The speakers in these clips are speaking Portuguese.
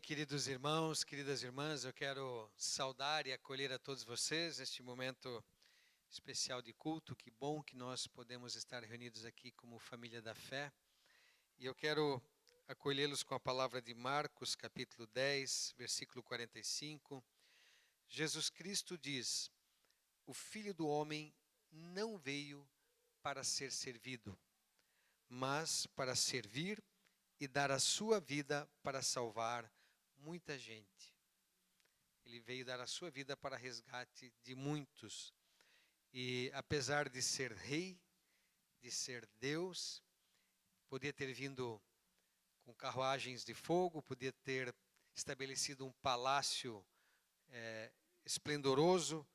queridos irmãos, queridas irmãs, eu quero saudar e acolher a todos vocês neste momento especial de culto. Que bom que nós podemos estar reunidos aqui como família da fé. E eu quero acolhê-los com a palavra de Marcos, capítulo 10, versículo 45. Jesus Cristo diz: o Filho do Homem não veio para ser servido, mas para servir e dar a sua vida para salvar muita gente. Ele veio dar a sua vida para resgate de muitos. E apesar de ser rei, de ser Deus, podia ter vindo com carruagens de fogo, podia ter estabelecido um palácio esplendoroso,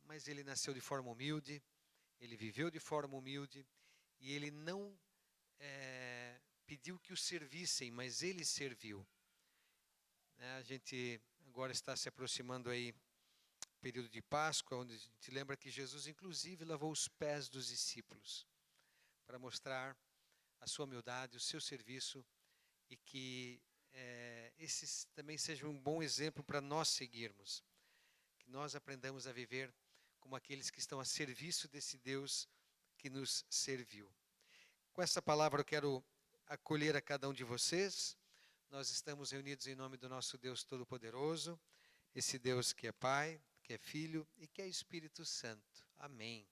mas ele nasceu de forma humilde, ele viveu de forma humilde, e ele não pediu que o servissem, mas ele serviu. A gente agora está se aproximando aí do período de Páscoa, onde a gente lembra que Jesus inclusive lavou os pés dos discípulos, para mostrar a sua humildade, o seu serviço, e que esses também sejam um bom exemplo para nós seguirmos. Que nós aprendamos a viver como aqueles que estão a serviço desse Deus que nos serviu. Com essa palavra eu quero acolher a cada um de vocês. Nós estamos reunidos em nome do nosso Deus Todo-Poderoso, esse Deus que é Pai, que é Filho e que é Espírito Santo. Amém.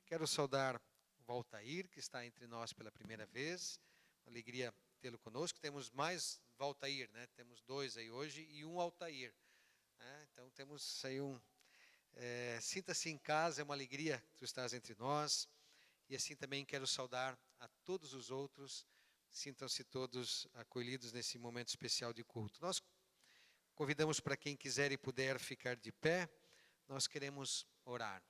Quero saudar o Valtair, que está entre nós pela primeira vez. Uma alegria tê-lo conosco. Temos mais Valtair, né? Temos dois aí hoje e um Altair. Então temos aí sinta-se em casa, é uma alegria que tu estás entre nós. E assim também quero saudar a todos os outros. Sintam-se todos acolhidos nesse momento especial de culto. Nós convidamos para quem quiser e puder ficar de pé. Nós queremos orar.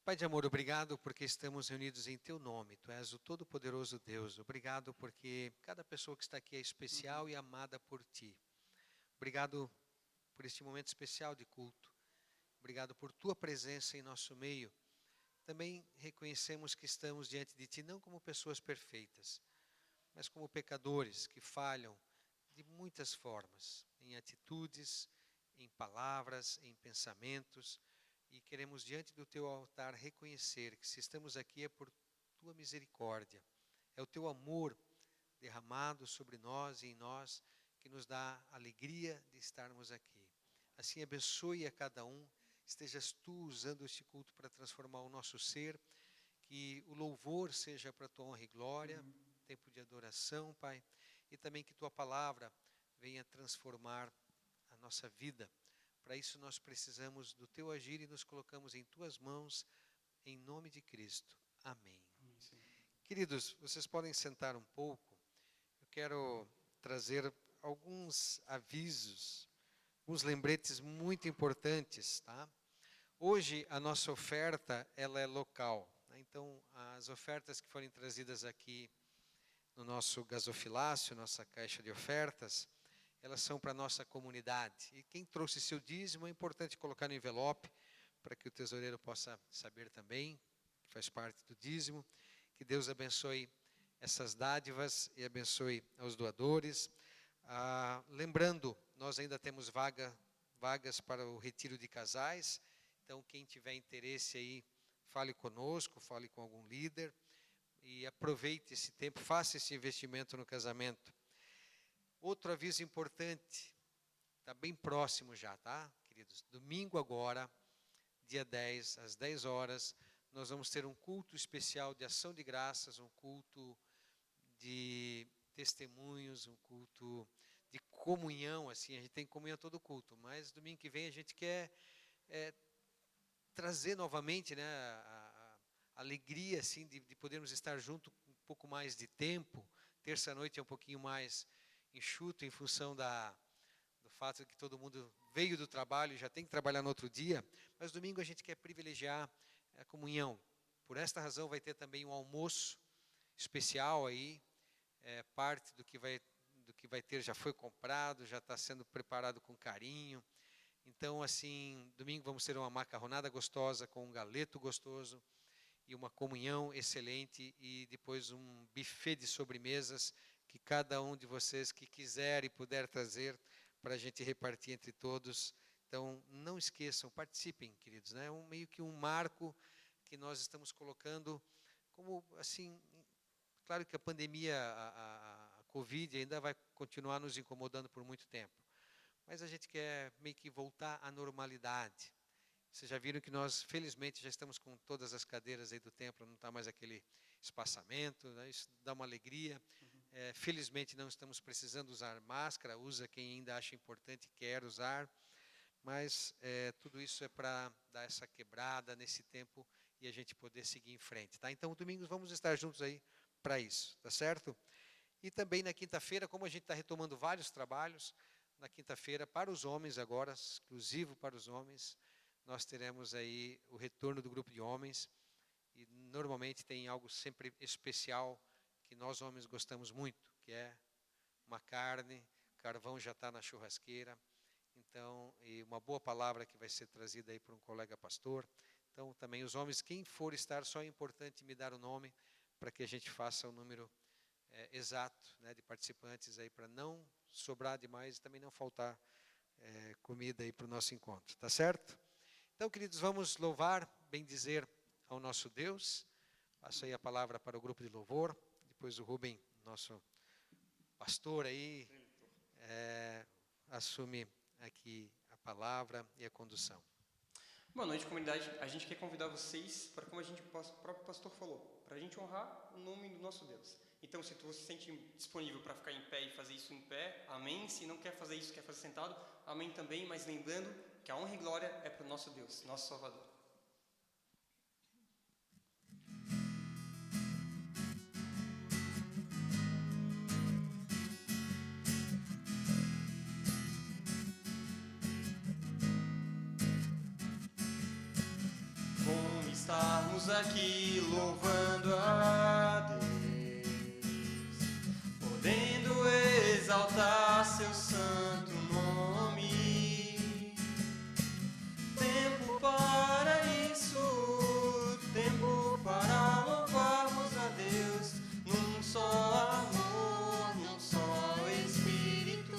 Pai de amor, obrigado porque estamos reunidos em Teu nome. Tu és o Todo-Poderoso Deus. Obrigado porque cada pessoa que está aqui é especial e amada por Ti. Obrigado por este momento especial de culto. Obrigado por Tua presença em nosso meio. Também reconhecemos que estamos diante de Ti não como pessoas perfeitas, mas como pecadores que falham de muitas formas, em atitudes, em palavras, em pensamentos, e queremos diante do Teu altar reconhecer que se estamos aqui é por Tua misericórdia, é o Teu amor derramado sobre nós e em nós que nos dá alegria de estarmos aqui. Assim abençoe a cada um, estejas Tu usando este culto para transformar o nosso ser, que o louvor seja para a Tua honra e glória, tempo de adoração, Pai, e também que Tua palavra venha transformar a nossa vida. Para isso nós precisamos do Teu agir e nos colocamos em Tuas mãos, em nome de Cristo. Amém. Queridos, vocês podem sentar um pouco. Eu quero trazer alguns avisos, alguns lembretes muito importantes, tá? Hoje a nossa oferta ela é local, né? Então as ofertas que forem trazidas aqui no nosso gasofilácio, nossa caixa de ofertas, elas são para a nossa comunidade. E quem trouxe seu dízimo é importante colocar no envelope para que o tesoureiro possa saber também que faz parte do dízimo. Que Deus abençoe essas dádivas e abençoe aos doadores. Lembrando, nós ainda temos vagas para o retiro de casais. Então, quem tiver interesse aí, fale conosco, fale com algum líder. E aproveite esse tempo, faça esse investimento no casamento. Outro aviso importante, está bem próximo já, tá, queridos? Domingo agora, dia 10, às 10 horas, nós vamos ter um culto especial de ação de graças, um culto de testemunhos, um culto de comunhão, assim, a gente tem comunhão todo culto, mas domingo que vem a gente quer trazer novamente, né, a alegria, assim, de podermos estar junto um pouco mais de tempo. Terça-noite é um pouquinho mais enxuto em função do fato de que todo mundo veio do trabalho e já tem que trabalhar no outro dia, mas domingo a gente quer privilegiar a comunhão. Por esta razão vai ter também um almoço especial aí, parte do que vai ter já foi comprado, já está sendo preparado com carinho. Então, assim, domingo vamos ter uma macarronada gostosa com um galeto gostoso e uma comunhão excelente e depois um buffet de sobremesas que cada um de vocês que quiser e puder trazer para a gente repartir entre todos. Então, não esqueçam, participem, queridos, né? Meio que um marco que nós estamos colocando como, assim, claro que a pandemia, a Covid ainda vai continuar nos incomodando por muito tempo, mas a gente quer meio que voltar à normalidade. Vocês já viram que nós, felizmente, já estamos com todas as cadeiras aí do templo, não está mais aquele espaçamento, né? Isso dá uma alegria. Felizmente não estamos precisando usar máscara, usa quem ainda acha importante e quer usar, mas tudo isso é para dar essa quebrada nesse tempo e a gente poder seguir em frente, tá? Então, domingos vamos estar juntos aí para isso, tá certo? E também na quinta-feira, como a gente está retomando vários trabalhos, na quinta-feira, para os homens agora, exclusivo para os homens, nós teremos aí o retorno do grupo de homens, e normalmente tem algo sempre especial que nós homens gostamos muito, que é uma carne, carvão já está na churrasqueira, então, e uma boa palavra que vai ser trazida aí por um colega pastor. Então, também os homens, quem for estar, só é importante me dar o nome, para que a gente faça o número exato, né, de participantes aí, para não sobrar demais e também não faltar comida aí para o nosso encontro, tá certo? Então, queridos, vamos louvar, bendizer ao nosso Deus. Passo aí a palavra para o grupo de louvor. Depois o Rubem, nosso pastor aí, assume aqui a palavra e a condução. Boa noite, comunidade. A gente quer convidar vocês para, como o próprio pastor falou, para a gente honrar o nome do nosso Deus. Então, se você se sente disponível para ficar em pé e fazer isso em pé, amém. Se não quer fazer isso, quer fazer sentado, amém também. Mas lembrando que a honra e glória é para o nosso Deus, nosso Salvador. Como estarmos aqui louvando a Deus, podendo exaltar seu santo nome. Tempo para isso, tempo para louvarmos a Deus, num só amor, num só Espírito.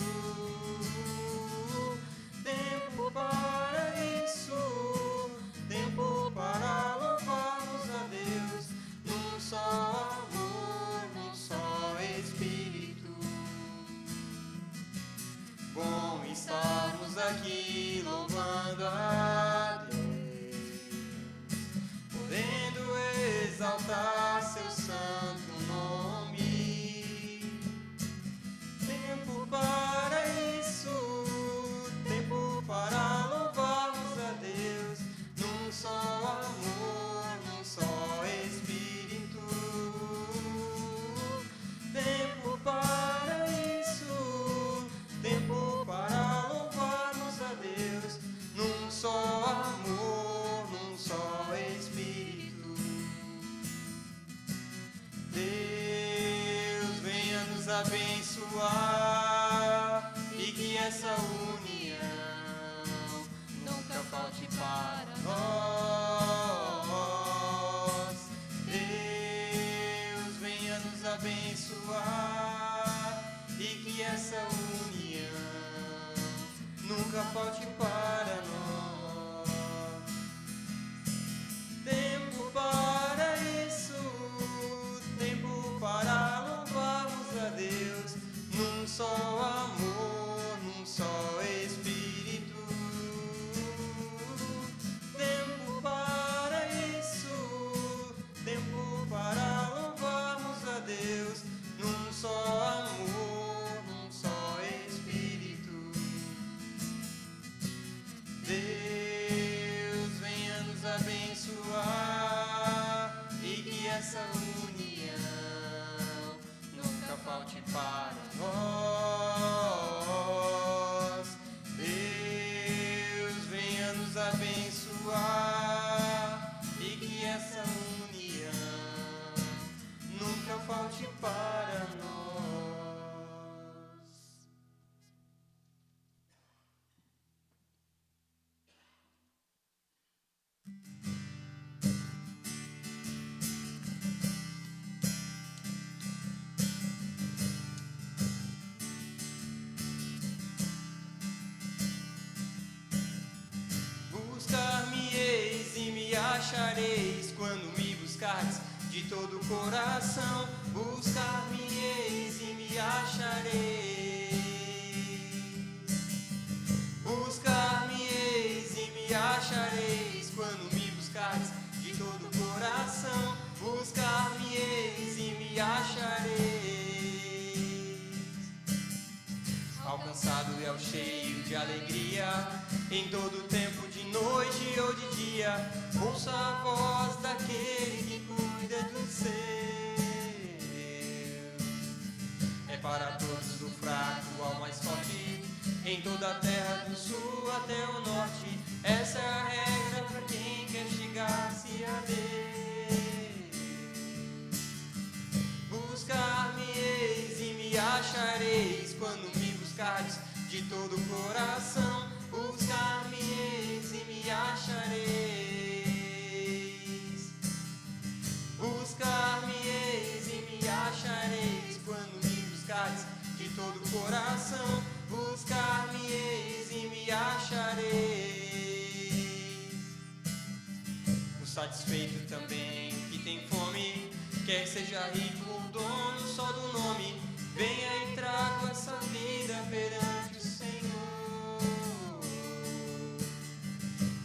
Tempo para isso, tempo para louvarmos a Deus, num só amor, num só Espírito. Bom estarmos aqui louvando a Deus, podendo exaltar seu santo nome. Tempo para isso, tempo para louvarmos a Deus, num só amor, num só Espírito. Tempo para isso, tempo para louvarmos a Deus, num só amor, num só Espírito. Deus venha nos abençoar e que essa união nunca falte para nós. Deus venha nos abençoar e que essa união nunca falte para nós. Tempo para isso, tempo para louvarmos a Deus, num só amor, num só Espírito. Tempo para isso, tempo para louvarmos a Deus, num só amor, num só Espírito. Deus venha nos abençoar e que essa união nunca falte para nós. Deus venha nos abençoar e que essa união nunca falte para nós. achareis quando me buscardes de todo o coração. Buscar-me-eis e me achareis. Buscar-me-eis e me achareis quando me buscardes de todo o coração. Buscar-me-eis e me achareis. Alcançado e ao cheio de alegria, em todo tempo, de noite ou de dia, ouça a voz daquele que cuida dos seus. É para todos, do fraco ao mais forte, em toda a terra, do sul até o norte. Essa é a regra para quem quer chegar-se a Deus. Buscar-me-eis e me achareis quando me buscardes de todo o coração. Buscar-me-eis e me achareis. Buscar-me-eis e me achareis quando me buscardes de todo o coração. Buscar-me-eis e me achareis. O satisfeito também que tem fome, quer seja rico ou dono só do nome, venha e traga essa vida perante o Senhor.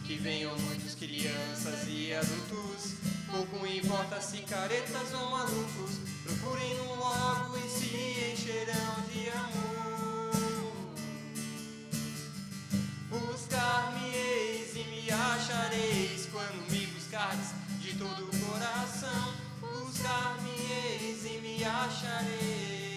Que venham muitos crianças e adultos, pouco importa se caretas ou malucos, procurem-no logo e se encherão de amor. Buscar-me-eis e me achareis quando me buscardes de todo o coração. Buscar-me-eis e me achareis.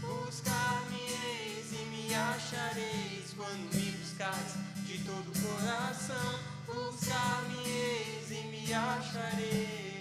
Buscar-me-eis e me achareis quando me buscardes de todo o coração. Buscar-me-eis e me achareis.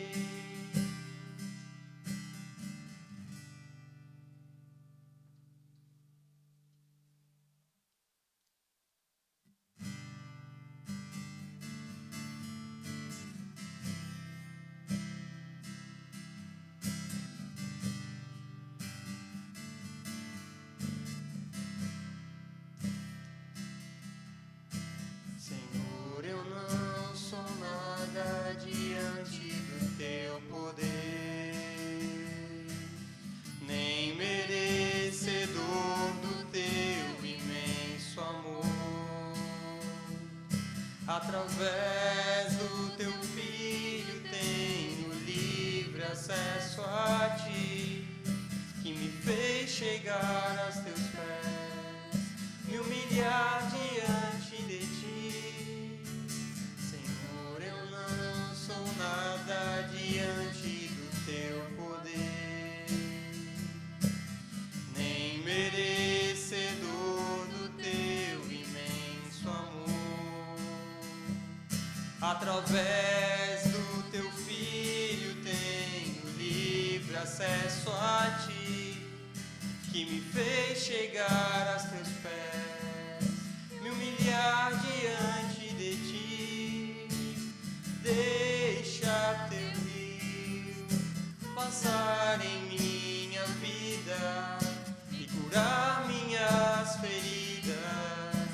Senhor, eu não sou nada diante do teu poder, nem merecedor do teu imenso amor. Através do teu Filho tenho livre acesso a ti, que me fez chegar aos teus pés, me humilhar diante de ti. Senhor, eu não sou nada diante do teu poder, nem merecedor do teu imenso amor. Através do teu Filho tenho livre acesso a ti, que me fez chegar aos teus pés, me humilhar diante de ti. Deixa teu rio passar em minha vida e curar minhas feridas,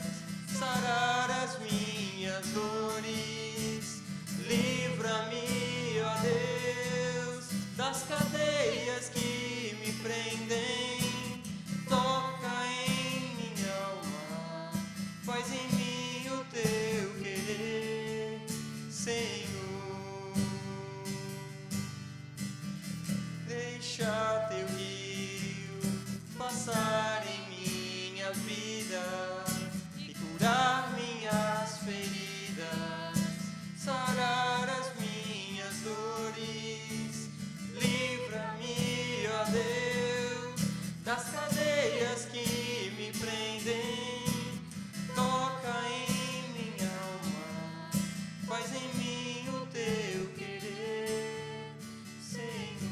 sarar as minhas dores. Livra-me, ó Deus, das cadeias que me prendem. Toca em minha alma, faz em mim o teu querer, Senhor. Deixa teu rio passar em minha vida e curar minhas feridas, sarar as minhas dores. Livra-me, ó Deus, das cadeias que me prendem. Toca em minha alma, faz em mim o teu querer, Senhor.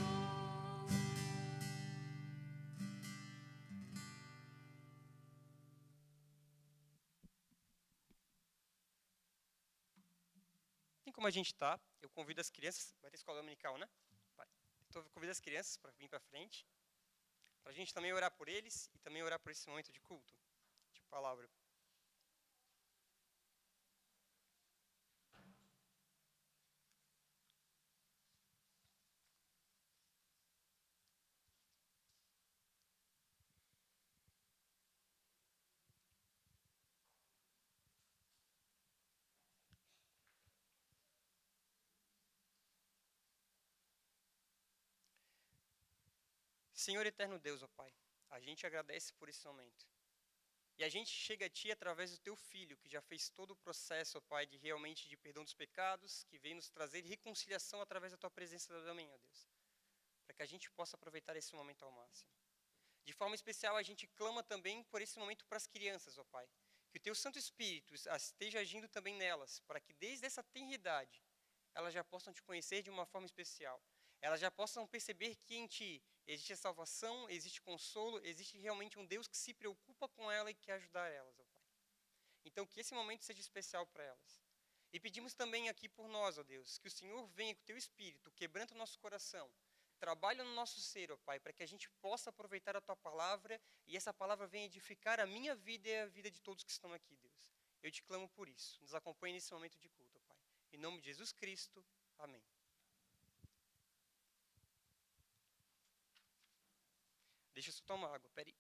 Assim como a gente está, eu convido as crianças, vai ter escola dominical, né? Vai. Então eu convido as crianças para vir para frente, para a gente também orar por eles e também orar por esse momento de culto, de palavra. Senhor eterno Deus, ó Pai, a gente agradece por esse momento. E a gente chega a Ti através do Teu Filho, que já fez todo o processo, ó Pai, de realmente de perdão dos pecados, que veio nos trazer reconciliação através da Tua presença também, ó Deus. Para que a gente possa aproveitar esse momento ao máximo. De forma especial, a gente clama também por esse momento para as crianças, ó Pai. Que o Teu Santo Espírito esteja agindo também nelas, para que desde essa tenridade elas já possam Te conhecer de uma forma especial. Elas já possam perceber que em Ti existe salvação, existe consolo, existe realmente um Deus que se preocupa com ela e quer ajudar elas, ó Pai. Então, que esse momento seja especial para elas. E pedimos também aqui por nós, ó Deus, que o Senhor venha com o Teu Espírito, quebranta o nosso coração, trabalha no nosso ser, ó Pai, para que a gente possa aproveitar a Tua palavra e essa palavra venha edificar a minha vida e a vida de todos que estão aqui, Deus. Eu te clamo por isso. Nos acompanhe nesse momento de culto, ó Pai. Em nome de Jesus Cristo. Amém. Deixa eu só tomar água, peraí.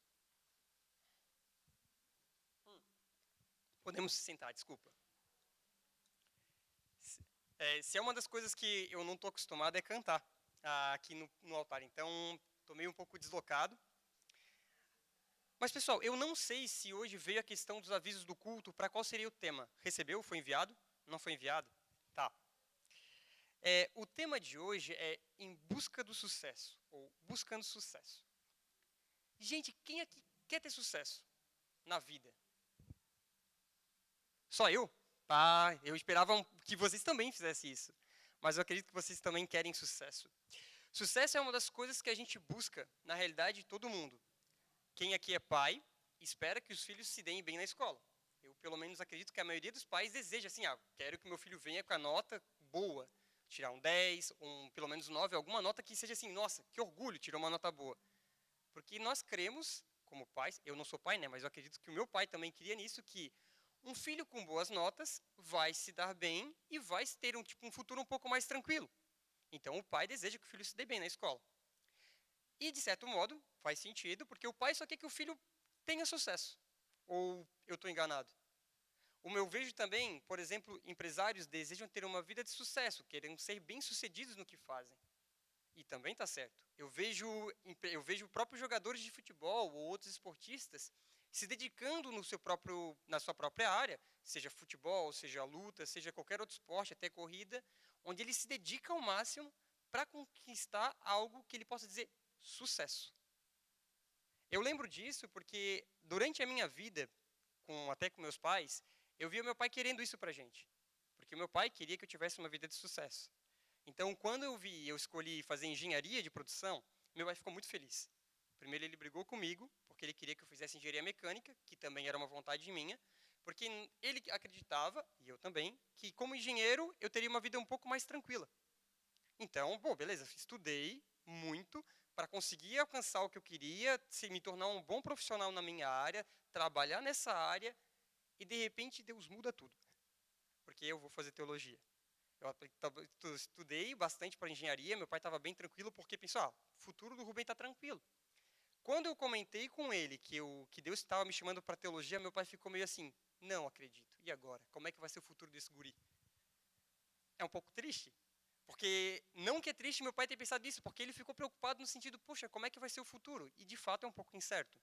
Podemos se sentar, desculpa. Se é uma das coisas que eu não estou acostumado é cantar aqui no altar, então estou meio um pouco deslocado. Mas, pessoal, eu não sei se hoje veio a questão dos avisos do culto, para qual seria o tema. Recebeu? Foi enviado? Não foi enviado? Tá. O tema de hoje é Em Busca do Sucesso, ou Buscando Sucesso. Gente, quem aqui quer ter sucesso na vida? Só eu? Ah, eu esperava que vocês também fizessem isso. Mas eu acredito que vocês também querem sucesso. Sucesso é uma das coisas que a gente busca, na realidade, todo mundo. Quem aqui é pai, espera que os filhos se deem bem na escola. Eu, pelo menos, acredito que a maioria dos pais deseja assim, quero que meu filho venha com a nota boa. Tirar um 10, pelo menos um 9, alguma nota que seja assim, nossa, que orgulho, tirou uma nota boa. Porque nós cremos, como pais, eu não sou pai, né, mas eu acredito que o meu pai também queria nisso, que um filho com boas notas vai se dar bem e vai ter um futuro um pouco mais tranquilo. Então, o pai deseja que o filho se dê bem na escola. E, de certo modo, faz sentido, porque o pai só quer que o filho tenha sucesso. Ou eu estou enganado? Eu vejo também, por exemplo, empresários desejam ter uma vida de sucesso, querem ser bem-sucedidos no que fazem. E também está certo. Eu vejo próprios jogadores de futebol ou outros esportistas se dedicando na sua própria área, seja futebol, seja luta, seja qualquer outro esporte, até corrida, onde ele se dedica ao máximo para conquistar algo que ele possa dizer sucesso. Eu lembro disso porque durante a minha vida, até com meus pais, eu via meu pai querendo isso pra gente. Porque meu pai queria que eu tivesse uma vida de sucesso. Então, quando eu escolhi fazer engenharia de produção, meu pai ficou muito feliz. Primeiro ele brigou comigo, porque ele queria que eu fizesse engenharia mecânica, que também era uma vontade minha, porque ele acreditava, e eu também, que como engenheiro eu teria uma vida um pouco mais tranquila. Então, beleza, estudei muito para conseguir alcançar o que eu queria, me tornar um bom profissional na minha área, trabalhar nessa área, e de repente Deus muda tudo. Porque eu vou fazer teologia. Eu estudei bastante para engenharia, meu pai estava bem tranquilo, porque pensou, o futuro do Rubem está tranquilo. Quando eu comentei com ele que Deus estava me chamando para teologia, meu pai ficou meio assim, não acredito, e agora? Como é que vai ser o futuro desse guri? É um pouco triste, porque não que é triste meu pai ter pensado nisso, porque ele ficou preocupado no sentido, poxa, como é que vai ser o futuro? E de fato é um pouco incerto.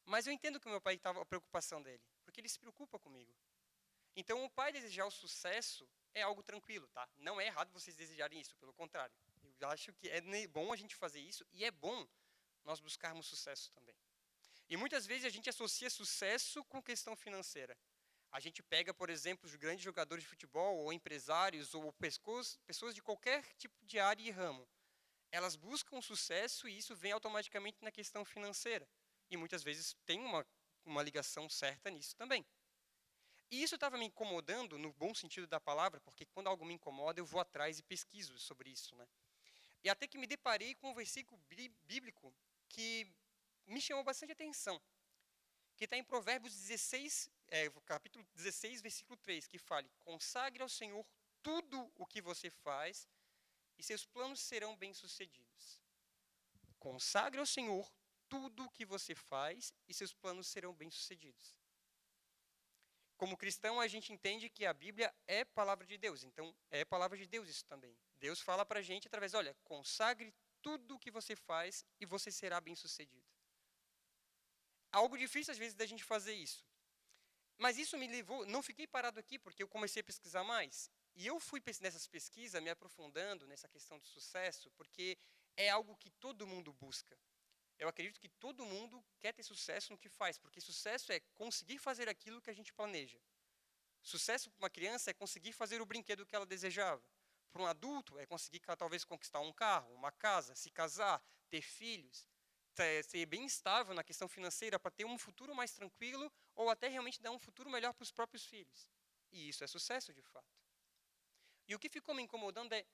Mas eu entendo que o meu pai estava a preocupação dele, porque ele se preocupa comigo. Então, o pai desejar o sucesso é algo tranquilo, tá? Não é errado vocês desejarem isso, pelo contrário. Eu acho que é bom a gente fazer isso e é bom nós buscarmos sucesso também. E muitas vezes a gente associa sucesso com questão financeira. A gente pega, por exemplo, os grandes jogadores de futebol, ou empresários, ou pessoas de qualquer tipo de área e ramo. Elas buscam sucesso e isso vem automaticamente na questão financeira. E muitas vezes tem uma ligação certa nisso também. E isso estava me incomodando, no bom sentido da palavra, porque quando algo me incomoda, eu vou atrás e pesquiso sobre isso, né? E até que me deparei com um versículo bíblico que me chamou bastante atenção, que está em Provérbios 16, capítulo 16, versículo 3, que fala: consagre ao Senhor tudo o que você faz e seus planos serão bem-sucedidos. Consagre ao Senhor tudo o que você faz e seus planos serão bem-sucedidos. Como cristão, a gente entende que a Bíblia é palavra de Deus. Então, é palavra de Deus isso também. Deus fala para a gente através, olha, consagre tudo o que você faz e você será bem-sucedido. Algo difícil às vezes da gente fazer isso. Mas isso me levou, não fiquei parado aqui porque eu comecei a pesquisar mais. E eu fui nessas pesquisas me aprofundando nessa questão do sucesso, porque é algo que todo mundo busca. Eu acredito que todo mundo quer ter sucesso no que faz, porque sucesso é conseguir fazer aquilo que a gente planeja. Sucesso para uma criança é conseguir fazer o brinquedo que ela desejava. Para um adulto é conseguir talvez conquistar um carro, uma casa, se casar, ter filhos, ser bem estável na questão financeira para ter um futuro mais tranquilo ou até realmente dar um futuro melhor para os próprios filhos. E isso é sucesso de fato. E o que ficou me incomodando é,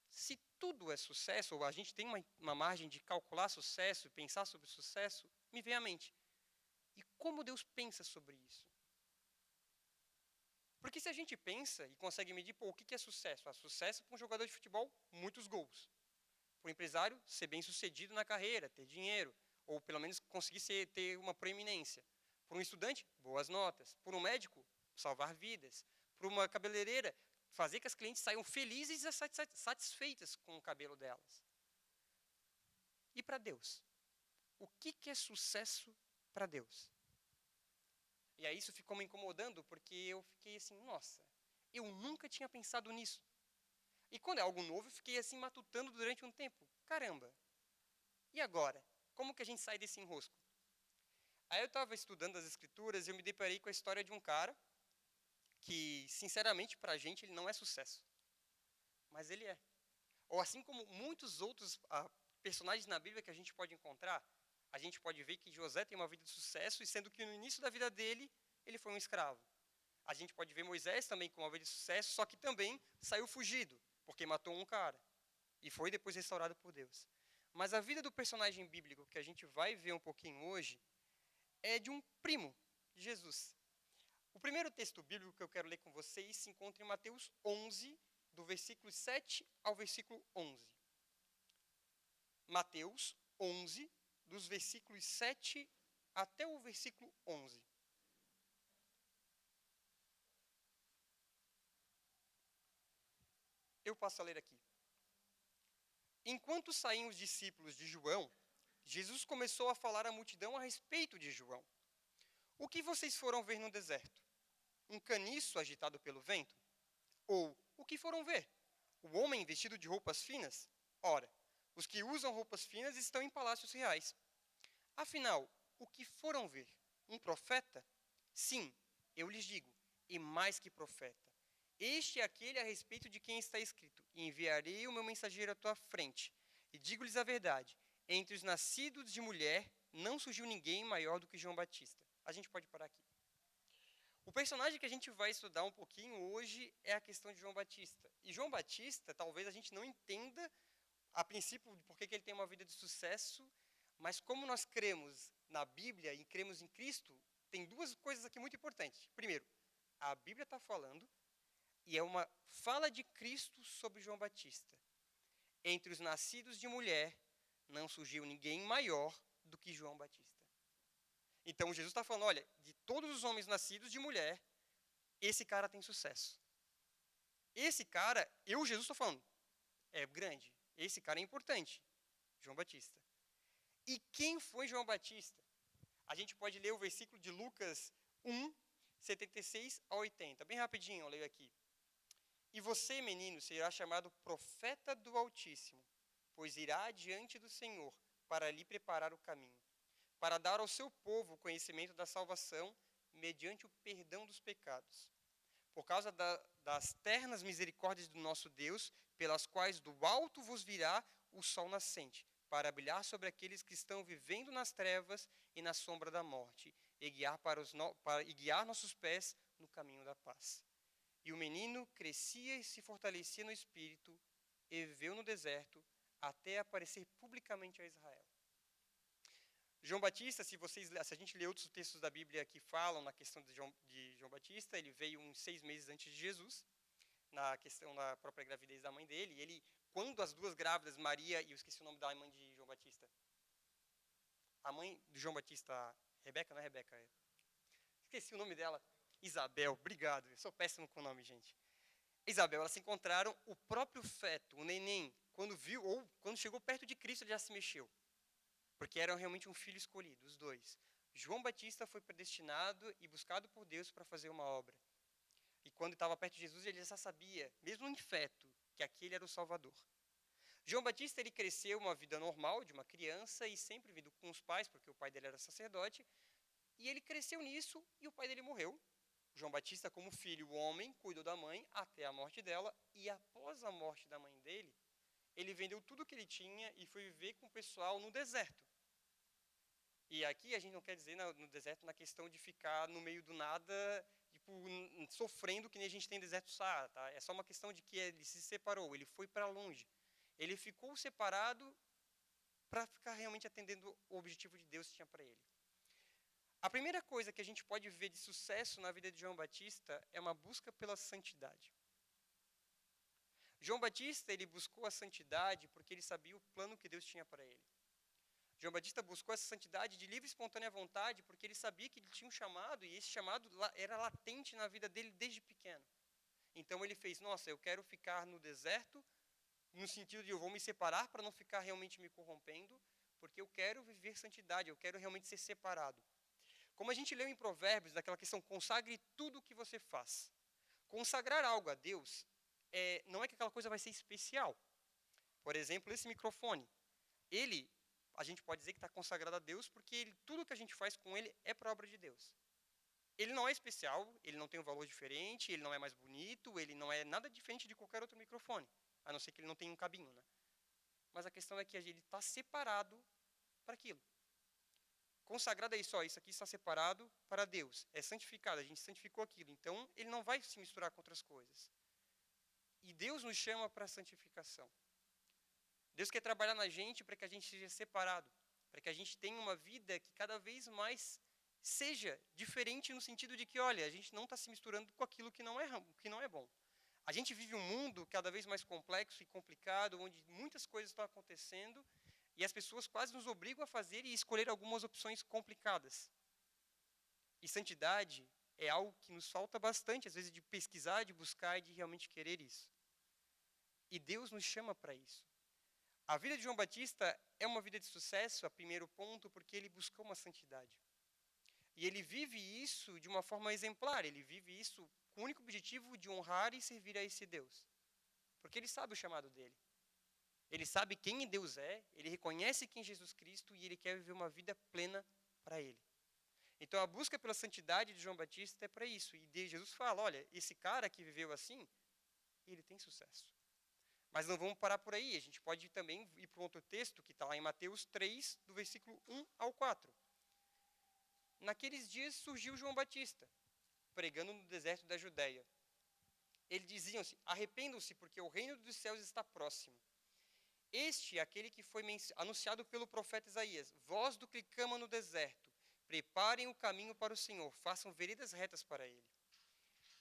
se tudo é sucesso, ou a gente tem uma margem de calcular sucesso e pensar sobre sucesso, me vem à mente. E como Deus pensa sobre isso? Porque se a gente pensa e consegue medir, pô, o que é sucesso? Sucesso para um jogador de futebol, muitos gols. Para um empresário, ser bem sucedido na carreira, ter dinheiro, ou pelo menos conseguir ter uma proeminência. Para um estudante, boas notas. Para um médico, salvar vidas. Para uma cabeleireira, fazer que as clientes saiam felizes e satisfeitas com o cabelo delas. E para Deus? O que é sucesso para Deus? E aí isso ficou me incomodando, porque eu fiquei assim, nossa, eu nunca tinha pensado nisso. E quando é algo novo, eu fiquei assim matutando durante um tempo. Caramba, e agora? Como que a gente sai desse enrosco? Aí eu estava estudando as escrituras e eu me deparei com a história de um cara que, sinceramente, para a gente, ele não é sucesso. Mas ele é. Ou assim como muitos outros personagens na Bíblia que a gente pode encontrar, a gente pode ver que José tem uma vida de sucesso, e sendo que no início da vida dele, ele foi um escravo. A gente pode ver Moisés também com uma vida de sucesso, só que também saiu fugido, porque matou um cara. E foi depois restaurado por Deus. Mas a vida do personagem bíblico que a gente vai ver um pouquinho hoje é de um primo de Jesus. O primeiro texto bíblico que eu quero ler com vocês se encontra em Mateus 11, do versículo 7 ao versículo 11. Mateus 11, dos versículos 7 até o versículo 11. Eu passo a ler aqui. Enquanto saíam os discípulos de João, Jesus começou a falar à multidão a respeito de João. O que vocês foram ver no deserto? Um caniço agitado pelo vento? Ou o que foram ver? O homem vestido de roupas finas? Ora, os que usam roupas finas estão em palácios reais. Afinal, o que foram ver? Um profeta? Sim, eu lhes digo, e mais que profeta. Este é aquele a respeito de quem está escrito: enviarei o meu mensageiro à tua frente. E digo-lhes a verdade, entre os nascidos de mulher, não surgiu ninguém maior do que João Batista. A gente pode parar aqui. O personagem que a gente vai estudar um pouquinho hoje é a questão de João Batista. E João Batista, talvez a gente não entenda, a princípio, por que ele tem uma vida de sucesso, mas como nós cremos na Bíblia e cremos em Cristo, tem duas coisas aqui muito importantes. Primeiro, a Bíblia está falando, e é uma fala de Cristo sobre João Batista. Entre os nascidos de mulher, não surgiu ninguém maior do que João Batista. Então Jesus está falando, olha, de todos os homens nascidos de mulher, esse cara tem sucesso. Esse cara, Jesus estou falando, é grande. Esse cara é importante, João Batista. E quem foi João Batista? A gente pode ler o versículo de Lucas 1, 76 a 80. Bem rapidinho, eu leio aqui. E você, menino, será chamado profeta do Altíssimo, pois irá diante do Senhor para lhe preparar o caminho, para dar ao seu povo o conhecimento da salvação, mediante o perdão dos pecados. Por causa das ternas misericórdias do nosso Deus, pelas quais do alto vos virá o sol nascente, para brilhar sobre aqueles que estão vivendo nas trevas e na sombra da morte, e guiar nossos pés no caminho da paz. E o menino crescia e se fortalecia no espírito, e viveu no deserto, até aparecer publicamente a Israel. João Batista, se a gente lê outros textos da Bíblia que falam na questão de João Batista, ele veio uns 6 meses antes de Jesus, na questão da própria gravidez da mãe dele. E ele, quando as duas grávidas, Maria, e eu esqueci o nome da mãe de João Batista, a mãe de João Batista, Rebeca, não é Rebeca? Esqueci o nome dela. Isabel, obrigado. Eu sou péssimo com o nome, gente. Isabel, elas se encontraram, o próprio feto, o neném, quando viu, ou quando chegou perto de Cristo, ele já se mexeu. Porque era realmente um filho escolhido, os dois. João Batista foi predestinado e buscado por Deus para fazer uma obra. E quando estava perto de Jesus, ele já sabia, mesmo em feto, que aquele era o Salvador. João Batista, ele cresceu uma vida normal de uma criança e sempre vindo com os pais, porque o pai dele era sacerdote. E ele cresceu nisso e o pai dele morreu. João Batista, como filho, o homem, cuidou da mãe até a morte dela. E após a morte da mãe dele, ele vendeu tudo que ele tinha e foi viver com o pessoal no deserto. E aqui a gente não quer dizer no deserto na questão de ficar no meio do nada, tipo, sofrendo que nem a gente tem no deserto do Saara, tá? É só uma questão de que ele se separou, ele foi para longe. Ele ficou separado para ficar realmente atendendo o objetivo de Deus que tinha para ele. A primeira coisa que a gente pode ver de sucesso na vida de João Batista é uma busca pela santidade. João Batista, ele buscou a santidade porque ele sabia o plano que Deus tinha para ele. João Batista buscou essa santidade de livre e espontânea vontade porque ele sabia que ele tinha um chamado e esse chamado era latente na vida dele desde pequeno. Então ele fez, nossa, eu quero ficar no deserto, no sentido de eu vou me separar para não ficar realmente me corrompendo, porque eu quero viver santidade, eu quero realmente ser separado. Como a gente leu em Provérbios, daquela questão, consagre tudo o que você faz. Consagrar algo a Deus não é que aquela coisa vai ser especial. Por exemplo, esse microfone. A gente pode dizer que está consagrado a Deus porque tudo que a gente faz com ele é para a obra de Deus. Ele não é especial, ele não tem um valor diferente, ele não é mais bonito, ele não é nada diferente de qualquer outro microfone, a não ser que ele não tenha um cabinho, né? Mas a questão é que ele está separado para aquilo. Consagrado é isso, isso aqui está separado para Deus, é santificado, a gente santificou aquilo, então ele não vai se misturar com outras coisas. E Deus nos chama para a santificação. Deus quer trabalhar na gente para que a gente seja separado, para que a gente tenha uma vida que cada vez mais seja diferente no sentido de que, olha, a gente não está se misturando com aquilo que não é bom. A gente vive um mundo cada vez mais complexo e complicado, onde muitas coisas estão acontecendo e as pessoas quase nos obrigam a fazer e escolher algumas opções complicadas. E santidade é algo que nos falta bastante, às vezes, de pesquisar, de buscar e de realmente querer isso. E Deus nos chama para isso. A vida de João Batista é uma vida de sucesso, a primeiro ponto, porque ele buscou uma santidade. E ele vive isso de uma forma exemplar, ele vive isso com o único objetivo de honrar e servir a esse Deus. Porque ele sabe o chamado dele. Ele sabe quem Deus é, ele reconhece quem é Jesus Cristo e ele quer viver uma vida plena para ele. Então a busca pela santidade de João Batista é para isso. E Jesus fala, olha, esse cara que viveu assim, ele tem sucesso. Mas não vamos parar por aí, a gente pode também ir para um outro texto que está lá em Mateus 3, do versículo 1 ao 4. Naqueles dias surgiu João Batista, pregando no deserto da Judéia. Eles diziam-se, arrependam-se porque o reino dos céus está próximo. Este é aquele que foi anunciado pelo profeta Isaías, voz do que clama no deserto, preparem o caminho para o Senhor, façam veredas retas para ele.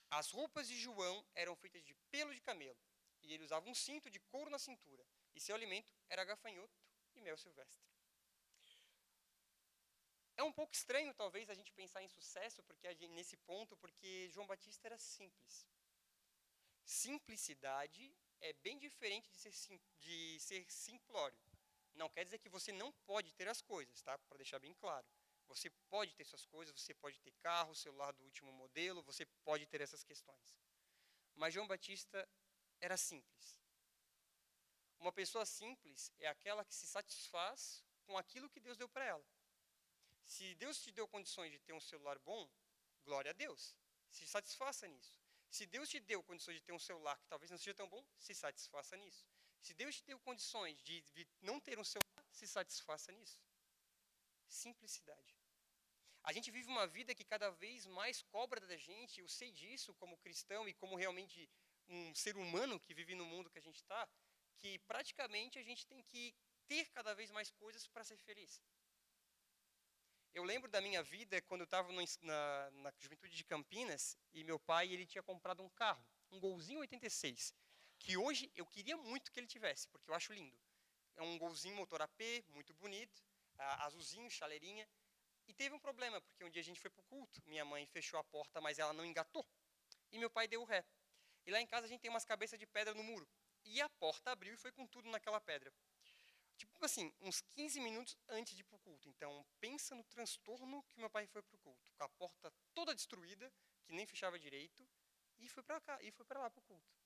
As roupas de João eram feitas de pelo de camelo, e ele usava um cinto de couro na cintura, e seu alimento era gafanhoto e mel silvestre. É um pouco estranho, talvez, a gente pensar em sucesso nesse ponto, porque João Batista era simples. Simplicidade é bem diferente de ser simplório. Não quer dizer que você não pode ter as coisas, tá? Para deixar bem claro. Você pode ter suas coisas, você pode ter carro, celular do último modelo, você pode ter essas questões. Mas João Batista era simples. Uma pessoa simples é aquela que se satisfaz com aquilo que Deus deu para ela. Se Deus te deu condições de ter um celular bom, glória a Deus, se satisfaça nisso. Se Deus te deu condições de ter um celular que talvez não seja tão bom, se satisfaça nisso. Se Deus te deu condições de não ter um celular, se satisfaça nisso. Simplicidade. A gente vive uma vida que cada vez mais cobra da gente, eu sei disso como cristão e como realmente um ser humano que vive no mundo que a gente está, que praticamente a gente tem que ter cada vez mais coisas para ser feliz. Eu lembro da minha vida quando eu estava na juventude de Campinas e meu pai ele tinha comprado um carro, um Golzinho 86, que hoje eu queria muito que ele tivesse, porque eu acho lindo. É um Golzinho motor AP, muito bonito, azulzinho, chaleirinha. E teve um problema, porque um dia a gente foi para o culto, minha mãe fechou a porta, mas ela não engatou, e meu pai deu o ré. E lá em casa a gente tem umas cabeças de pedra no muro. e a porta abriu e foi com tudo naquela pedra. Tipo assim, uns 15 minutos antes de ir pro culto. Então, pensa no transtorno que meu pai foi pro culto, com a porta toda destruída, que nem fechava direito, e foi para cá, e foi para lá pro culto.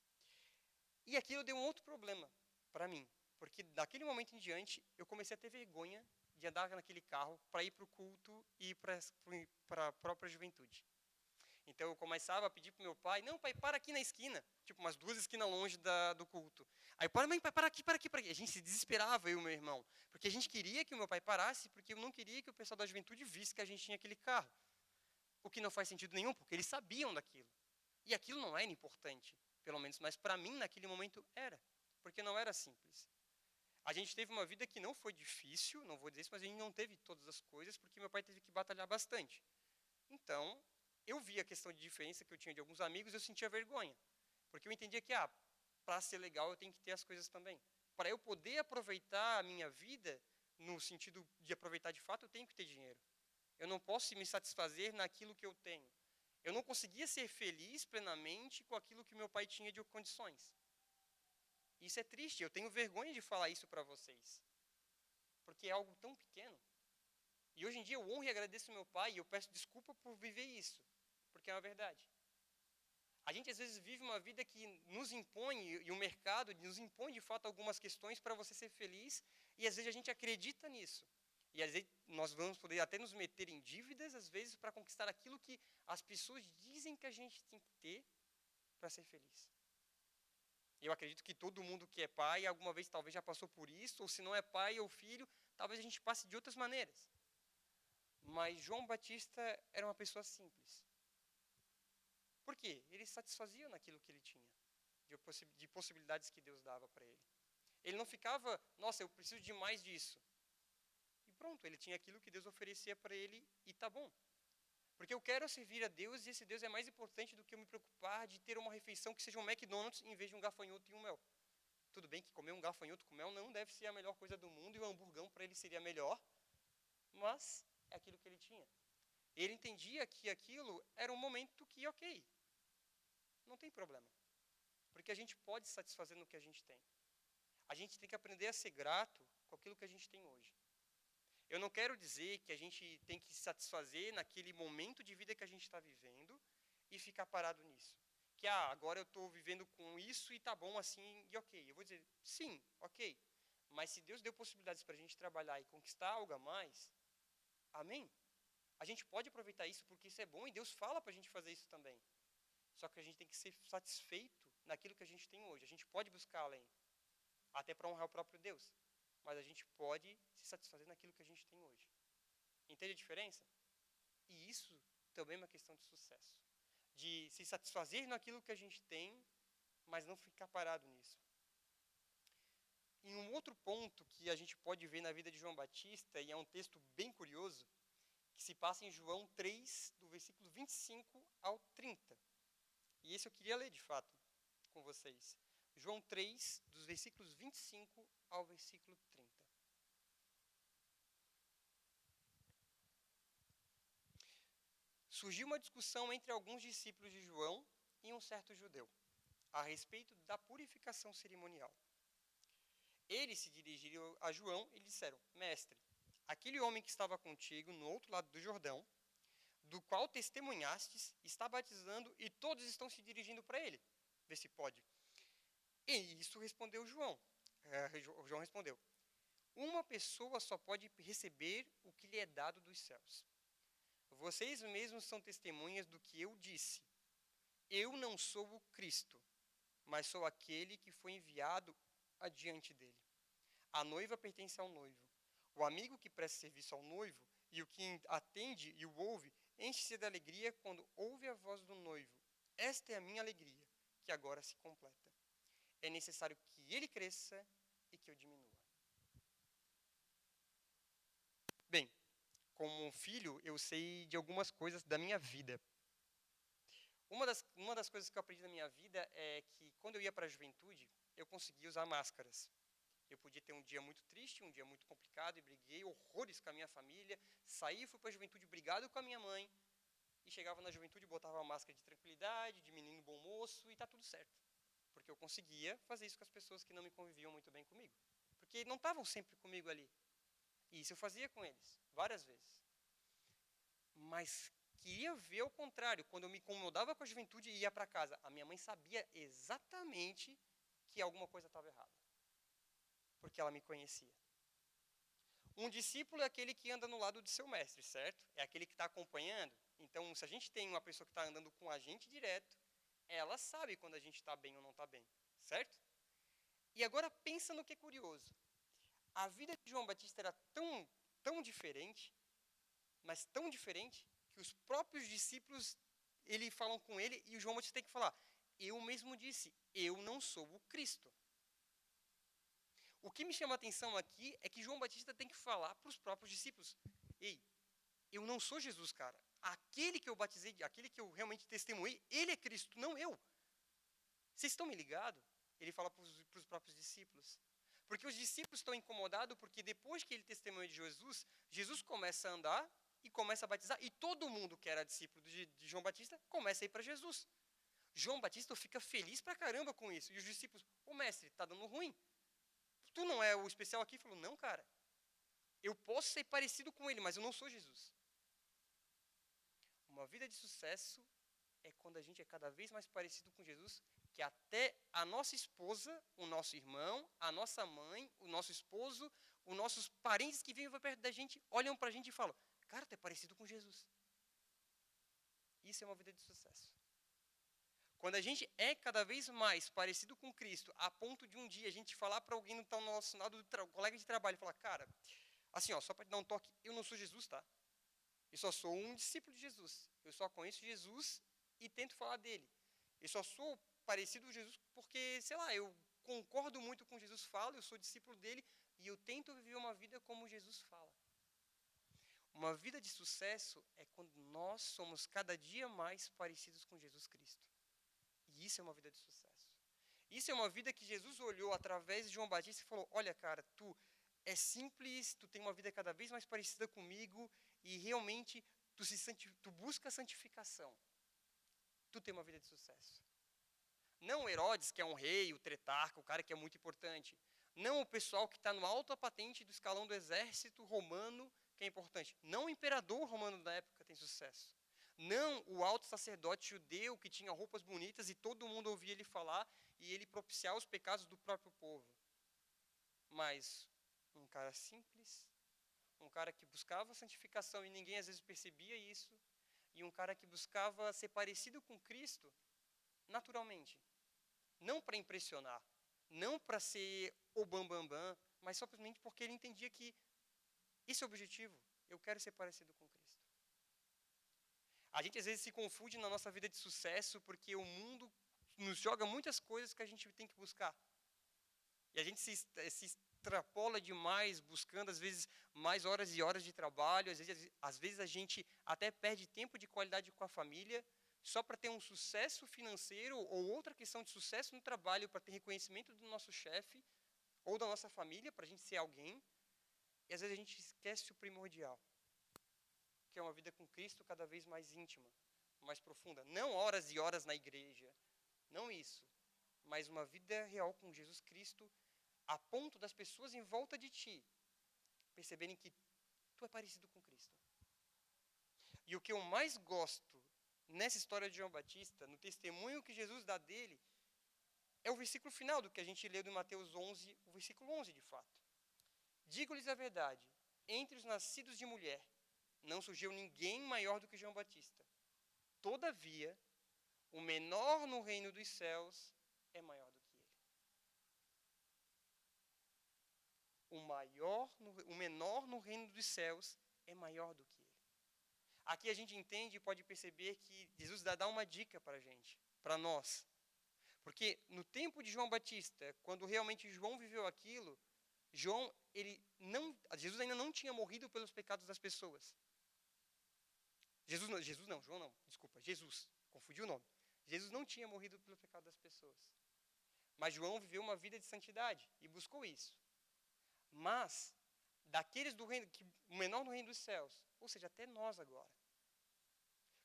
E aquilo deu um outro problema para mim, porque daquele momento em diante eu comecei a ter vergonha de andar naquele carro para ir pro culto e para a própria juventude. Então eu começava a pedir pro meu pai, não, pai, para aqui na esquina, tipo umas 2 esquinas longe do culto. Aí para, mãe, pai, para aqui, para aqui, para aqui. A gente se desesperava, eu e meu irmão, porque a gente queria que o meu pai parasse, porque eu não queria que o pessoal da juventude visse que a gente tinha aquele carro. O que não faz sentido nenhum, porque eles sabiam daquilo. E aquilo não era importante, pelo menos, mas para mim naquele momento era, porque não era simples. A gente teve uma vida que não foi difícil, não vou dizer isso, mas a gente não teve todas as coisas, porque meu pai teve que batalhar bastante. Então, eu via a questão de diferença que eu tinha de alguns amigos, eu sentia vergonha. Porque eu entendia que, para ser legal, eu tenho que ter as coisas também. Para eu poder aproveitar a minha vida, no sentido de aproveitar de fato, eu tenho que ter dinheiro. Eu não posso me satisfazer naquilo que eu tenho. Eu não conseguia ser feliz plenamente com aquilo que meu pai tinha de condições. Isso é triste, eu tenho vergonha de falar isso para vocês. Porque é algo tão pequeno. E hoje em dia eu honro e agradeço meu pai e eu peço desculpa por viver isso. Porque é uma verdade. A gente às vezes vive uma vida que nos impõe, e o mercado nos impõe de fato algumas questões para você ser feliz, e às vezes a gente acredita nisso. E às vezes nós vamos poder até nos meter em dívidas, às vezes, para conquistar aquilo que as pessoas dizem que a gente tem que ter para ser feliz. Eu acredito que todo mundo que é pai, alguma vez talvez já passou por isso, ou se não é pai ou filho, talvez a gente passe de outras maneiras. Mas João Batista era uma pessoa simples. Por quê? Ele satisfazia naquilo que ele tinha, de possibilidades que Deus dava para ele. Ele não ficava, nossa, eu preciso de mais disso. E pronto, ele tinha aquilo que Deus oferecia para ele e tá bom. Porque eu quero servir a Deus e esse Deus é mais importante do que eu me preocupar de ter uma refeição que seja um McDonald's em vez de um gafanhoto e um mel. Tudo bem que comer um gafanhoto com mel não deve ser a melhor coisa do mundo e o hamburgão para ele seria melhor, mas é aquilo que ele tinha. Ele entendia que aquilo era um momento que, ok, não tem problema. Porque a gente pode se satisfazer no que a gente tem. A gente tem que aprender a ser grato com aquilo que a gente tem hoje. Eu não quero dizer que a gente tem que se satisfazer naquele momento de vida que a gente está vivendo e ficar parado nisso. Que, agora eu estou vivendo com isso e tá bom assim e ok. Eu vou dizer, sim, ok. Mas se Deus deu possibilidades para a gente trabalhar e conquistar algo a mais, amém? A gente pode aproveitar isso porque isso é bom e Deus fala para a gente fazer isso também. Só que a gente tem que ser satisfeito naquilo que a gente tem hoje. A gente pode buscar além, até para honrar o próprio Deus. Mas a gente pode se satisfazer naquilo que a gente tem hoje. Entende a diferença? E isso também é uma questão de sucesso. De se satisfazer naquilo que a gente tem, mas não ficar parado nisso. Em um outro ponto que a gente pode ver na vida de João Batista, e é um texto bem curioso, que se passa em João 3, do versículo 25 ao 30. E esse eu queria ler, de fato, com vocês. João 3, dos versículos 25 ao versículo 30. Surgiu uma discussão entre alguns discípulos de João e um certo judeu, a respeito da purificação cerimonial. Eles se dirigiram a João e lhe disseram, mestre, aquele homem que estava contigo no outro lado do Jordão, do qual testemunhastes, está batizando e todos estão se dirigindo para ele. Vê se pode. E isso respondeu João. João respondeu, uma pessoa só pode receber o que lhe é dado dos céus. Vocês mesmos são testemunhas do que eu disse. Eu não sou o Cristo, mas sou aquele que foi enviado adiante dele. A noiva pertence ao noivo. O amigo que presta serviço ao noivo e o que atende e o ouve, enche-se de alegria quando ouve a voz do noivo. Esta é a minha alegria, que agora se completa. É necessário que ele cresça e que eu diminua. Bem, como filho, eu sei de algumas coisas da minha vida. Uma das coisas que eu aprendi na minha vida é que quando eu ia para a juventude, eu conseguia usar máscaras. Eu podia ter um dia muito triste, um dia muito complicado, e briguei horrores com a minha família, saí, fui para a juventude brigado com a minha mãe, e chegava na juventude, botava uma máscara de tranquilidade, de menino bom moço, e está tudo certo. Porque porque eu conseguia fazer isso com as pessoas que não me conviviam muito bem comigo. Porque não estavam sempre comigo ali. E isso eu fazia com eles, várias vezes. Mas queria ver o contrário. Quando eu me incomodava com a juventude e ia para casa, a minha mãe sabia exatamente que alguma coisa estava errada. Porque ela me conhecia. Um discípulo é aquele que anda no lado do seu mestre, certo? É aquele que está acompanhando. Então, se a gente tem uma pessoa que está andando com a gente direto, ela sabe quando a gente está bem ou não está bem, certo? E agora pensa no que é curioso. A vida de João Batista era tão diferente, mas tão diferente, que os próprios discípulos, falam com ele e o João Batista tem que falar, eu mesmo disse, eu não sou o Cristo. O que me chama a atenção aqui é que João Batista tem que falar para os próprios discípulos, ei, eu não sou Jesus, cara. Aquele que eu batizei, aquele que eu realmente testemunhei, ele é Cristo, não eu. Vocês estão me ligados? Ele fala para os próprios discípulos. Porque os discípulos estão incomodados porque depois que ele testemunha de Jesus, Jesus começa a andar e começa a batizar. E todo mundo que era discípulo de João Batista começa a ir para Jesus. João Batista fica feliz pra caramba com isso. E os discípulos, ô mestre, está dando ruim. Tu não é o especial aqui? Ele falou, não, cara. Eu posso ser parecido com ele, mas eu não sou Jesus. Uma vida de sucesso é quando a gente é cada vez mais parecido com Jesus, que até a nossa esposa, o nosso irmão, a nossa mãe, o nosso esposo, os nossos parentes que vivem perto da gente, olham pra gente e falam, cara, tu é parecido com Jesus. Isso é uma vida de sucesso. Quando a gente é cada vez mais parecido com Cristo, a ponto de um dia a gente falar para alguém no nosso lado colega de trabalho, falar, cara, assim, ó, só para te dar um toque, eu não sou Jesus, tá? Eu só sou um discípulo de Jesus. Eu só conheço Jesus e tento falar dele. Eu só sou parecido com Jesus porque, sei lá, eu concordo muito com o que Jesus fala, eu sou discípulo dele e eu tento viver uma vida como Jesus fala. Uma vida de sucesso é quando nós somos cada dia mais parecidos com Jesus Cristo. E isso é uma vida de sucesso. Isso é uma vida que Jesus olhou através de João Batista e falou, olha, cara, tu é simples, tu tem uma vida cada vez mais parecida comigo e realmente tu busca a santificação. Tu tem uma vida de sucesso. Não o Herodes, que é um rei, o tretarca, o cara que é muito importante. Não o pessoal que está no alta patente do escalão do exército romano, que é importante. Não o imperador romano da época tem sucesso. Não o alto sacerdote judeu que tinha roupas bonitas e todo mundo ouvia ele falar e ele propiciar os pecados do próprio povo. Mas um cara simples, um cara que buscava santificação e ninguém às vezes percebia isso, e um cara que buscava ser parecido com Cristo naturalmente. Não para impressionar, não para ser o bambambam, mas simplesmente porque ele entendia que esse é o objetivo, eu quero ser parecido com Cristo. A gente às vezes se confunde na nossa vida de sucesso porque o mundo nos joga muitas coisas que a gente tem que buscar. E a gente se extrapola demais, buscando às vezes mais horas e horas de trabalho, às vezes a gente até perde tempo de qualidade com a família, só para ter um sucesso financeiro ou outra questão de sucesso no trabalho, para ter reconhecimento do nosso chefe ou da nossa família, para a gente ser alguém. E às vezes a gente esquece o primordial, que é uma vida com Cristo cada vez mais íntima, mais profunda. Não horas e horas na igreja, não isso, mas uma vida real com Jesus Cristo, a ponto das pessoas em volta de ti perceberem que tu é parecido com Cristo. E o que eu mais gosto nessa história de João Batista, no testemunho que Jesus dá dele, é o versículo final do que a gente leu em Mateus 11, o versículo 11 de fato. Digo-lhes a verdade, entre os nascidos de mulher, não surgiu ninguém maior do que João Batista. Todavia, o menor no reino dos céus é maior do que ele. O menor no reino dos céus é maior do que ele. Aqui a gente entende e pode perceber que Jesus dá uma dica para a gente, para nós. Porque no tempo de João Batista, quando realmente João viveu aquilo, Jesus ainda não tinha morrido pelos pecados das pessoas. Jesus, confundi o nome. Jesus não tinha morrido pelo pecado das pessoas. Mas João viveu uma vida de santidade e buscou isso. Mas, daqueles do reino, o menor no reino dos céus, ou seja, até nós agora.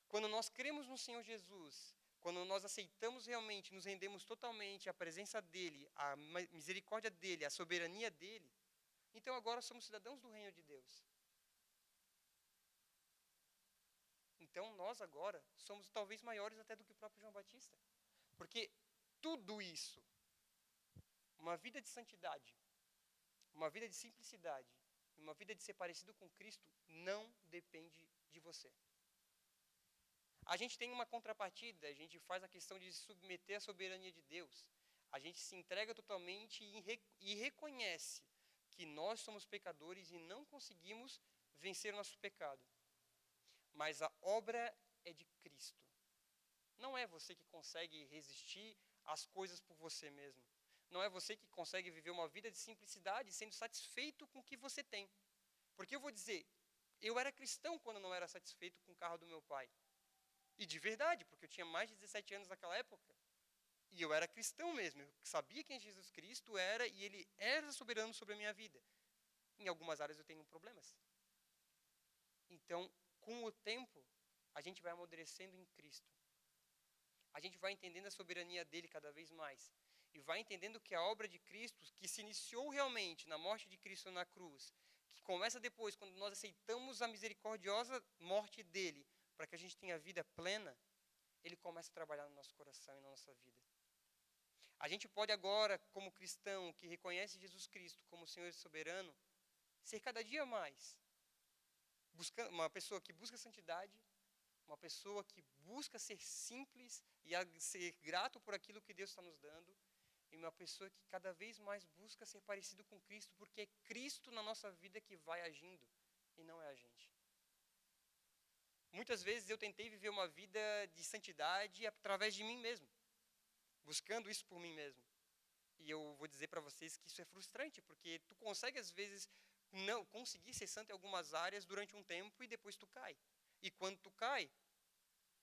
Quando nós cremos no Senhor Jesus, quando nós aceitamos realmente, nos rendemos totalmente à presença dEle, à misericórdia dEle, à soberania dEle, então agora somos cidadãos do reino de Deus. Então nós agora somos talvez maiores até do que o próprio João Batista. Porque tudo isso, uma vida de santidade, uma vida de simplicidade, uma vida de ser parecido com Cristo, não depende de você. A gente tem uma contrapartida, a gente faz a questão de se submeter à soberania de Deus. A gente se entrega totalmente e reconhece que nós somos pecadores e não conseguimos vencer o nosso pecado. Mas a obra é de Cristo. Não é você que consegue resistir às coisas por você mesmo. Não é você que consegue viver uma vida de simplicidade sendo satisfeito com o que você tem. Porque eu vou dizer, eu era cristão quando não era satisfeito com o carro do meu pai. E de verdade, porque eu tinha mais de 17 anos naquela época. E eu era cristão mesmo. Eu sabia quem Jesus Cristo era e Ele era soberano sobre a minha vida. Em algumas áreas eu tenho problemas. Então, com o tempo, a gente vai amadurecendo em Cristo. A gente vai entendendo a soberania dele cada vez mais. E vai entendendo que a obra de Cristo, que se iniciou realmente na morte de Cristo na cruz, que começa depois, quando nós aceitamos a misericordiosa morte dele, para que a gente tenha vida plena, ele começa a trabalhar no nosso coração e na nossa vida. A gente pode agora, como cristão que reconhece Jesus Cristo como Senhor e soberano, ser cada dia mais uma pessoa que busca santidade, uma pessoa que busca ser simples e ser grato por aquilo que Deus está nos dando, e uma pessoa que cada vez mais busca ser parecido com Cristo, porque é Cristo na nossa vida que vai agindo, e não é a gente. Muitas vezes eu tentei viver uma vida de santidade através de mim mesmo, buscando isso por mim mesmo. E eu vou dizer para vocês que isso é frustrante, porque tu consegue às vezes não conseguir ser santo em algumas áreas durante um tempo e depois tu cai. E quando tu cai,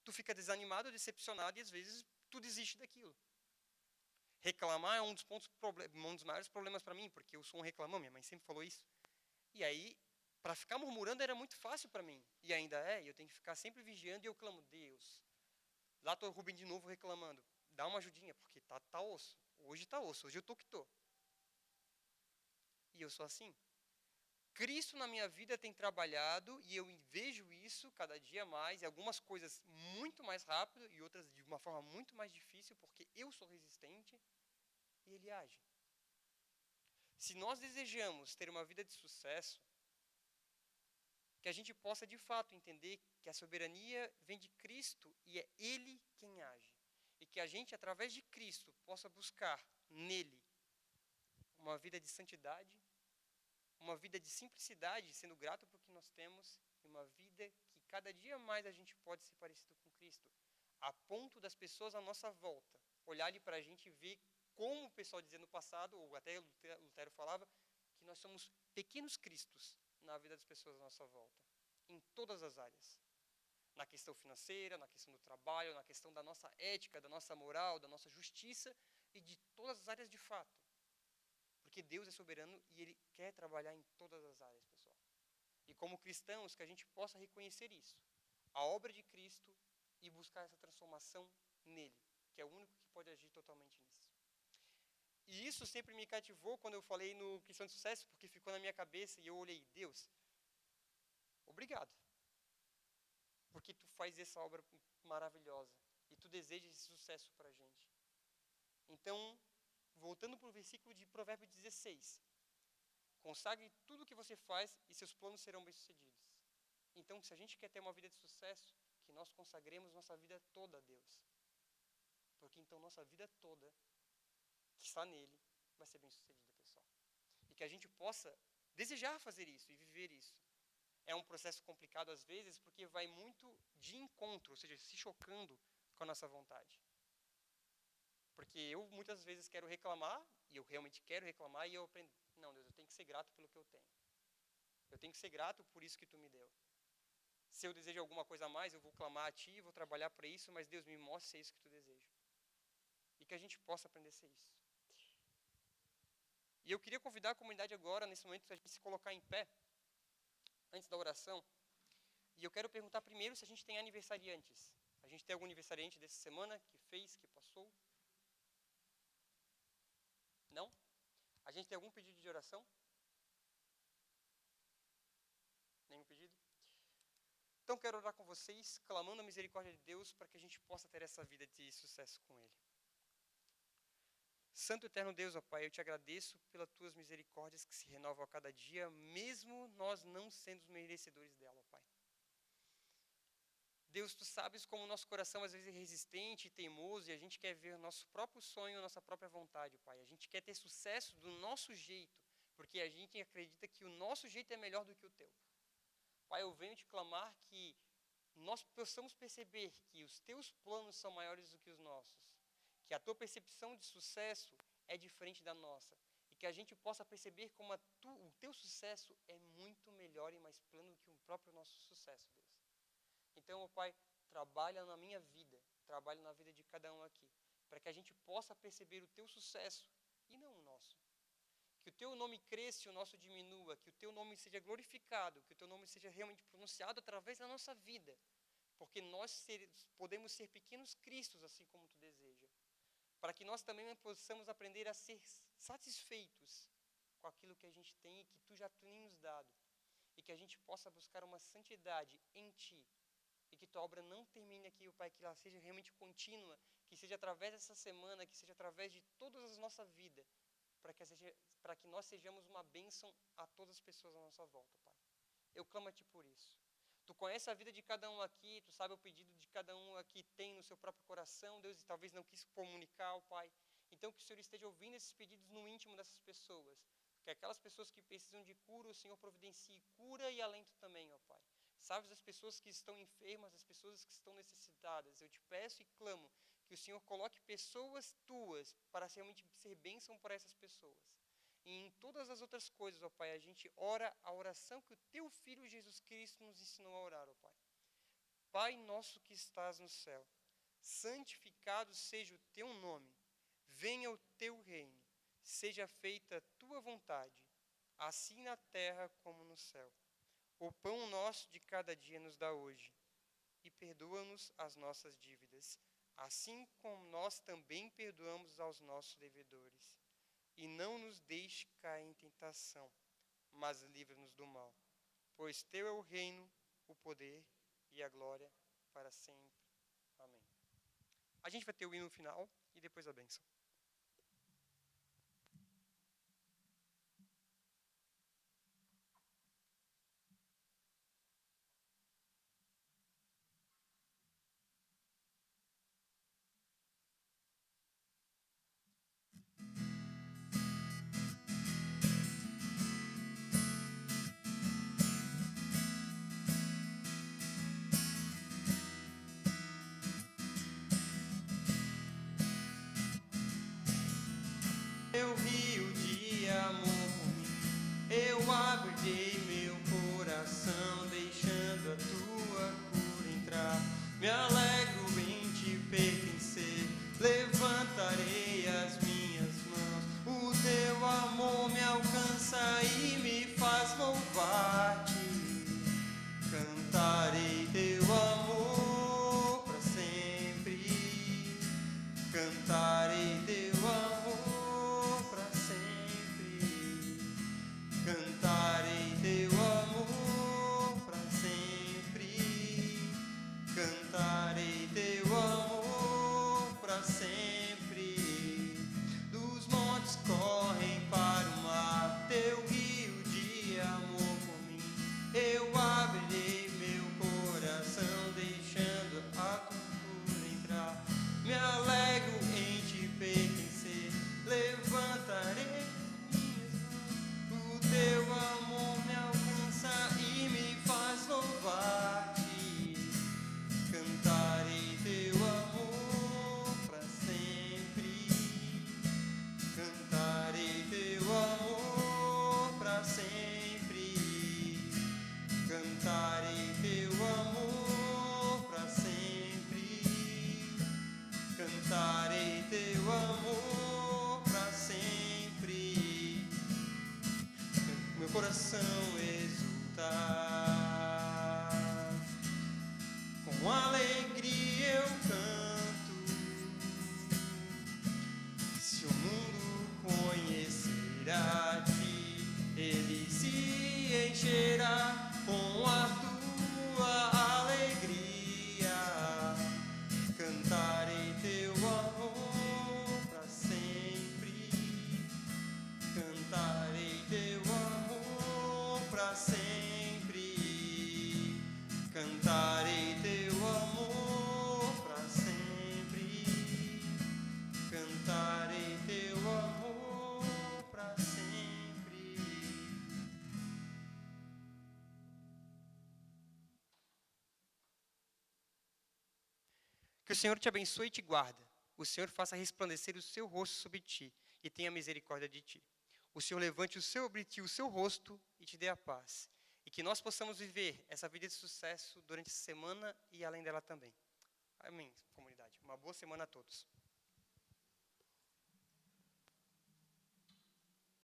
tu fica desanimado, decepcionado e às vezes tu desiste daquilo. Reclamar é um dos maiores problemas para mim, porque eu sou um reclamão, minha mãe sempre falou isso. E aí, para ficar murmurando era muito fácil para mim. E ainda é, eu tenho que ficar sempre vigiando e eu clamo, Deus. Lá tô o Rubem de novo reclamando. Dá uma ajudinha, porque tá osso. Hoje tá osso, hoje eu tô que tô. E eu sou assim. Cristo na minha vida tem trabalhado e eu vejo isso cada dia mais, e algumas coisas muito mais rápido e outras de uma forma muito mais difícil, porque eu sou resistente e ele age. Se nós desejamos ter uma vida de sucesso, que a gente possa de fato entender que a soberania vem de Cristo e é Ele quem age. E que a gente, através de Cristo, possa buscar nele uma vida de santidade, uma vida de simplicidade, sendo grato por que nós temos, e uma vida que cada dia mais a gente pode ser parecido com Cristo, a ponto das pessoas à nossa volta olharem para a gente e ver, como o pessoal dizia no passado, ou até Lutero falava, que nós somos pequenos cristos na vida das pessoas à nossa volta, em todas as áreas. Na questão financeira, na questão do trabalho, na questão da nossa ética, da nossa moral, da nossa justiça e de todas as áreas de fato. Porque Deus é soberano e Ele quer trabalhar em todas as áreas, pessoal. E como cristãos, que a gente possa reconhecer isso. A obra de Cristo e buscar essa transformação nele, que é o único que pode agir totalmente nisso. E isso sempre me cativou quando eu falei no Cristão de Sucesso, porque ficou na minha cabeça e eu olhei, Deus, obrigado. Porque tu faz essa obra maravilhosa e tu desejas esse sucesso para a gente. Então, voltando para o versículo de Provérbios 16. Consagre tudo o que você faz e seus planos serão bem-sucedidos. Então, se a gente quer ter uma vida de sucesso, que nós consagremos nossa vida toda a Deus. Porque então nossa vida toda, que está nele, vai ser bem-sucedida, pessoal. E que a gente possa desejar fazer isso e viver isso. É um processo complicado às vezes, porque vai muito de encontro, ou seja, se chocando com a nossa vontade. Porque eu muitas vezes quero reclamar, e eu realmente quero reclamar, e eu aprendo, não, Deus, eu tenho que ser grato pelo que eu tenho. Eu tenho que ser grato por isso que tu me deu. Se eu desejo alguma coisa a mais, eu vou clamar a ti, vou trabalhar para isso, mas Deus, me mostre se é isso que tu deseja. E que a gente possa aprender a ser isso. E eu queria convidar a comunidade agora, nesse momento, a gente se colocar em pé, antes da oração. E eu quero perguntar primeiro se a gente tem aniversariantes. A gente tem algum aniversariante dessa semana que fez, que passou? Não? A gente tem algum pedido de oração? Nenhum pedido? Então quero orar com vocês, clamando a misericórdia de Deus para que a gente possa ter essa vida de sucesso com Ele. Santo eterno Deus, ó Pai, eu te agradeço pelas tuas misericórdias que se renovam a cada dia, mesmo nós não sendo merecedores dela, ó Pai. Deus, tu sabes como o nosso coração às vezes é resistente e teimoso e a gente quer ver o nosso próprio sonho, a nossa própria vontade, ó Pai. A gente quer ter sucesso do nosso jeito, porque a gente acredita que o nosso jeito é melhor do que o teu. Pai, eu venho te clamar que nós possamos perceber que os teus planos são maiores do que os nossos, que a tua percepção de sucesso é diferente da nossa, e que a gente possa perceber como o teu sucesso é muito melhor e mais pleno do que o próprio nosso sucesso, Deus. Então, ó Pai, trabalha na minha vida, trabalha na vida de cada um aqui, para que a gente possa perceber o teu sucesso e não o nosso. Que o teu nome cresça e o nosso diminua, que o teu nome seja glorificado, que o teu nome seja realmente pronunciado através da nossa vida, porque nós podemos ser pequenos cristos, assim como tu deseja, para que nós também possamos aprender a ser satisfeitos com aquilo que a gente tem e que tu já tem nos dado, e que a gente possa buscar uma santidade em ti, e que tua obra não termine aqui, ó Pai, que ela seja realmente contínua, que seja através dessa semana, que seja através de toda a nossa vida, para que nós sejamos uma bênção a todas as pessoas à nossa volta, Pai. Eu clamo a Ti por isso. Tu conhece a vida de cada um aqui, Tu sabe o pedido de cada um aqui tem no seu próprio coração, Deus, e talvez não quis comunicar, ó Pai. Então que o Senhor esteja ouvindo esses pedidos no íntimo dessas pessoas. Que aquelas pessoas que precisam de cura, o Senhor providencie cura e alento também, ó Pai. Sabes as pessoas que estão enfermas, as pessoas que estão necessitadas. Eu te peço e clamo que o Senhor coloque pessoas tuas para realmente ser bênção para essas pessoas. E em todas as outras coisas, ó Pai, a gente ora a oração que o Teu Filho Jesus Cristo nos ensinou a orar, ó Pai. Pai nosso que estás no céu, santificado seja o Teu nome. Venha o Teu reino. Seja feita a Tua vontade, assim na terra como no céu. O pão nosso de cada dia nos dá hoje, e perdoa-nos as nossas dívidas, assim como nós também perdoamos aos nossos devedores. E não nos deixe cair em tentação, mas livra-nos do mal. Pois teu é o reino, o poder e a glória para sempre. Amém. A gente vai ter o hino final e depois a bênção. Meu rio de amor por mim, eu abrirei meu coração, deixando a tua cura entrar. Me alegro em te pertencer, levantarei as minhas mãos. O teu amor me alcança e me faz louvar-te. Cantarei teu amor para sempre, cantarei teu amor para sempre, cantarei teu amor para sempre, cantarei teu amor para sempre. Dos montes correm para o mar, teu rio de amor por mim. Eu abrirei meu coração, deixando a tua cura entrar. Me alegro em te pertencer, levantarei minhas mãos. O teu amor me alcança e me faz louvar-te. Cantarei teu amor para sempre, cantarei teu amor para sempre, cantarei teu amor para sempre, cantarei teu amor para sempre. Meu coração exultar, com alegria Que o Senhor te abençoe e te guarda. O Senhor faça resplandecer o seu rosto sobre ti e tenha misericórdia de ti. O Senhor levante sobre ti o seu rosto e te dê a paz. E que nós possamos viver essa vida de sucesso durante a semana e além dela também. Amém, comunidade. Uma boa semana a todos.